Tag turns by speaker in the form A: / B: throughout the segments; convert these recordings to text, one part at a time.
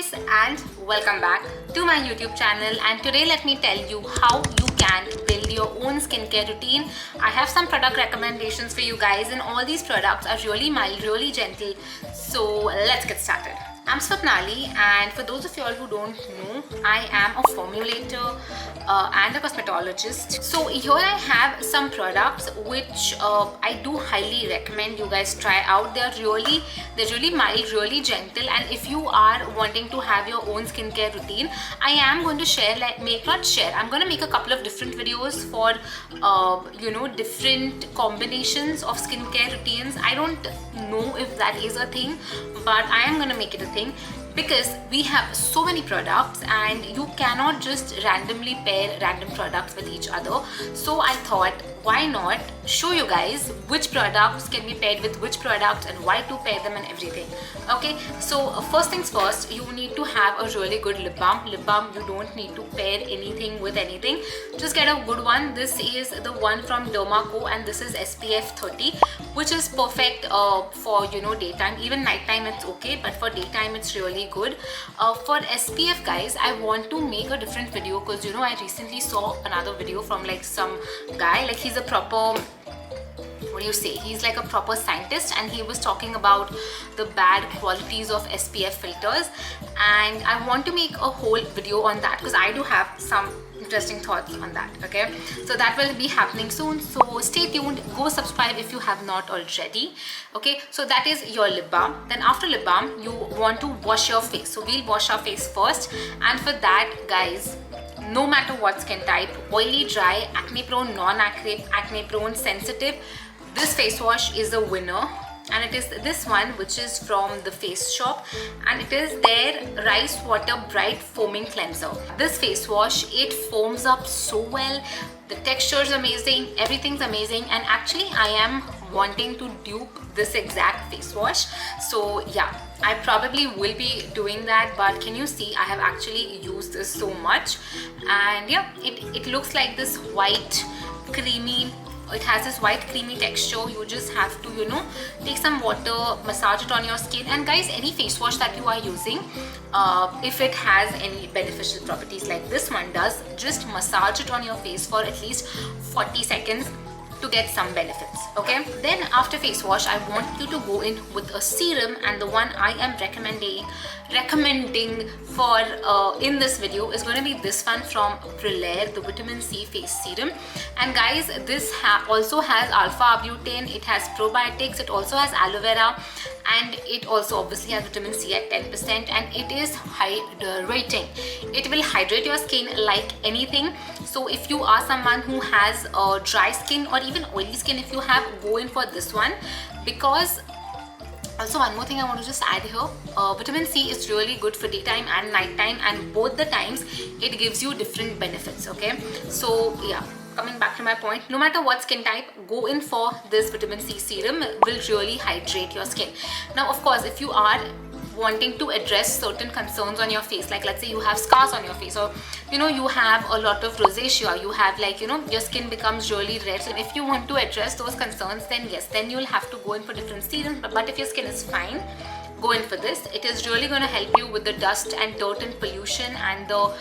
A: guys, and welcome back to my YouTube channel. And today let me tell you how you can build your own skincare routine. I have some product recommendations for you guys, and all these products are really mild, really gentle. So let's get started. I'm Swapnali, and for those of you all who don't know, I am a formulator and a cosmetologist. So here I have some products which I do highly recommend you guys try out. They're really mild, really gentle, and if you are wanting to have your own skincare routine, I am going to share, I'm going to make a couple of different videos for different combinations of skincare routines. I don't know if that is a thing, but I am going to make it a thing because we have so many products and you cannot just randomly pair random products with each other. So I thought, why not show you guys which products can be paired with which products and why to pair them and everything. Okay, so first things first, you need to have a really good lip balm. You don't need to pair anything with anything. Just get a good one. This is the one from Dermaco, and this is SPF 30, which is perfect for daytime. Even nighttime it's okay, but for daytime it's really good. For SPF guys, I want to make a different video because I recently saw another video from like some guy, like he's a proper, he's like a proper scientist, and he was talking about the bad qualities of SPF filters, and I want to make a whole video on that because I do have some interesting thoughts on that. Okay, so that will be happening soon, so stay tuned. Go subscribe if you have not already. Okay, so that is your lip balm. Then after lip balm, you want to wash your face. So we'll wash our face first, and for that guys, no matter what skin type, oily, dry, acne prone, non-acne, acne prone, sensitive, this face wash is a winner. And it is this one, which is from the Face Shop, and it is their Rice Water Bright Foaming Cleanser. This face wash, it foams up so well. The texture is amazing, everything's amazing, and actually I am wanting to dupe this exact face wash. So yeah, I probably will be doing that, but can you see I have actually used this so much, and yeah, it looks like this white creamy. It has this white creamy texture. You just have to take some water, massage it on your skin. And guys, any face wash that you are using, if it has any beneficial properties like this one does, just massage it on your face for at least 40 seconds to get some benefits. Okay, then after face wash, I want you to go in with a serum, and the one I am recommending for in this video is going to be this one from Brulaire, the vitamin C face serum. And guys, this also has alpha butane, it has probiotics, it also has aloe vera, and it also obviously has vitamin C at 10%, and it is hydrating. It will hydrate your skin like anything. So if you are someone who has dry skin or even oily skin, if you have, go in for this one. Because also one more thing I want to just add here, vitamin C is really good for daytime and nighttime, and both the times it gives you different benefits. Okay, so yeah, coming back to my point, no matter what skin type, go in for this vitamin C serum. It will really hydrate your skin. Now of course, if you are wanting to address certain concerns on your face, like let's say you have scars on your face, or you have a lot of rosacea, you have your skin becomes really red. So if you want to address those concerns, then yes, then you'll have to go in for different serums. But if your skin is fine, go in for this. It is really going to help you with the dust and dirt and pollution and the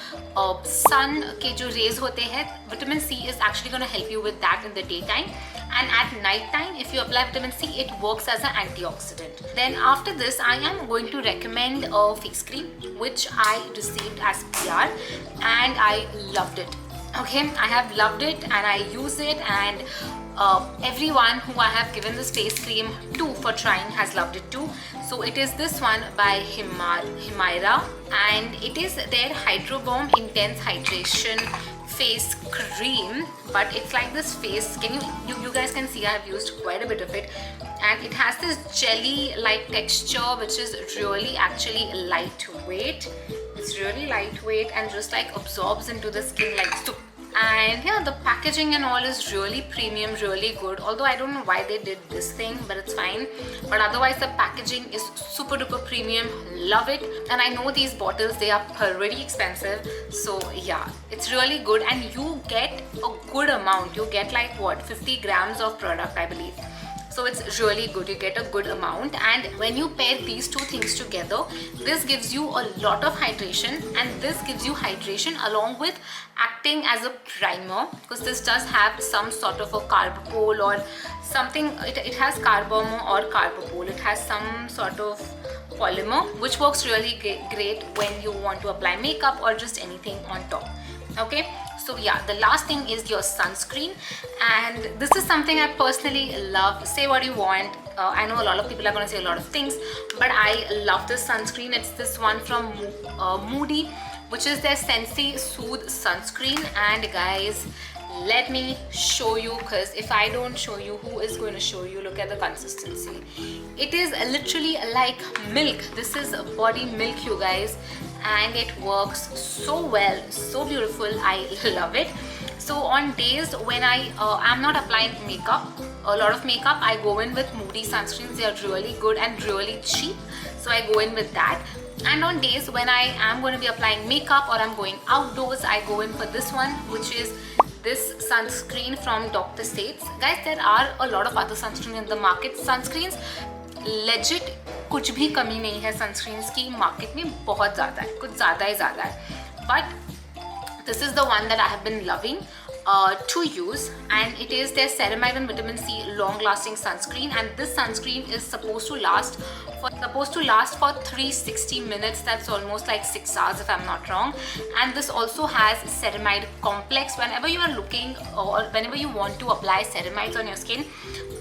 A: sun ke jo rays hote hai. Vitamin C is actually going to help you with that in the daytime, and at night time, if you apply vitamin C, it works as an antioxidant. Then after this, I am going to recommend a face cream which I received as PR, and I loved it. Okay, I have loved it and I use it, and everyone who I have given this face cream to for trying has loved it too. So it is this one by Himaira, and it is their Hydro Bomb Intense Hydration face cream. But it's like this face, you guys can see I have used quite a bit of it, and it has this jelly like texture which is really actually lightweight. It's really lightweight and just like absorbs into the skin like soup. And yeah, the packaging and all is really premium, really good. Although I don't know why they did this thing, but it's fine. But otherwise the packaging is super duper premium. Love it. And I know these bottles, they are pretty expensive. So yeah, it's really good, and you get a good amount. You get like what, 50 grams of product, I believe. so it's really good. You get a good amount, and when you pair these two things together, this gives you a lot of hydration, and this gives you hydration along with acting as a primer, because this does have some sort of a carbopol or something. It has carbomer or carbopol. It has some sort of polymer which works really great when you want to apply makeup or just anything on top. Okay, so yeah, the last thing is your sunscreen, and this is something I personally love. Say what you want, I know a lot of people are going to say a lot of things, but I love this sunscreen. It's this one from Moody, which is their Sensi Soothe sunscreen. And guys, let me show you, because if I don't show you, who is going to show you? Look at the consistency. It is literally like milk. This is body milk, you guys, and it works so well, so beautiful. I love it. So on days when I am not applying makeup, a lot of makeup, I go in with Moody sunscreens. They are really good and really cheap, so I go in with that. And on days when I am going to be applying makeup or I'm going outdoors, I go in for this one, which is this sunscreen from Dr. Sates. Guys, there are a lot of other sunscreens in the market. Sunscreens legit कुछ भी कमी नहीं है sunscreens की, market में बहुत ज़्यादा है, कुछ ज़्यादा ही ज़्यादा है. But this is the one that I have been loving to use, and it is their ceramide and vitamin C long lasting sunscreen, and this sunscreen is supposed to last for 360 minutes. That's almost like 6 hours if I'm not wrong. And this also has ceramide complex. Whenever you are looking or whenever you want to apply ceramides on your skin,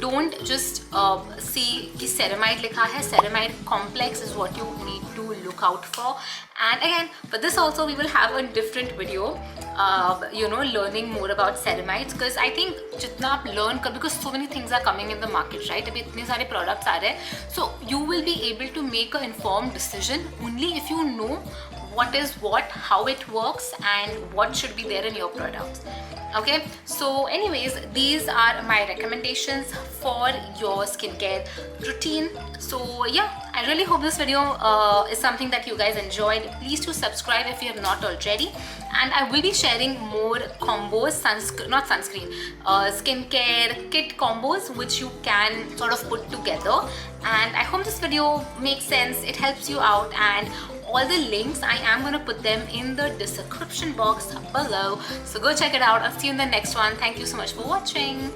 A: don't just see ki ceramide likha hai. Ceramide complex is what you need to look out for. And again, for this also we will have a different video, learning more about ceramides, because I think jitna aap learn kar, because so many things are coming in the market, right? Abhi itne sare products aa rahe hain, so you will be able to make an informed decision only if you know what is what, how it works, and what should be there in your products. Okay, so anyways, these are my recommendations for your skincare routine. So yeah, I really hope this video is something that you guys enjoyed. Please do subscribe if you have not already, and I will be sharing more combos, skincare kit combos which you can sort of put together. And I hope this video makes sense, it helps you out, and all the links I am going to put them in the description box below, so go check it out. I'll see you in the next one. Thank you so much for watching.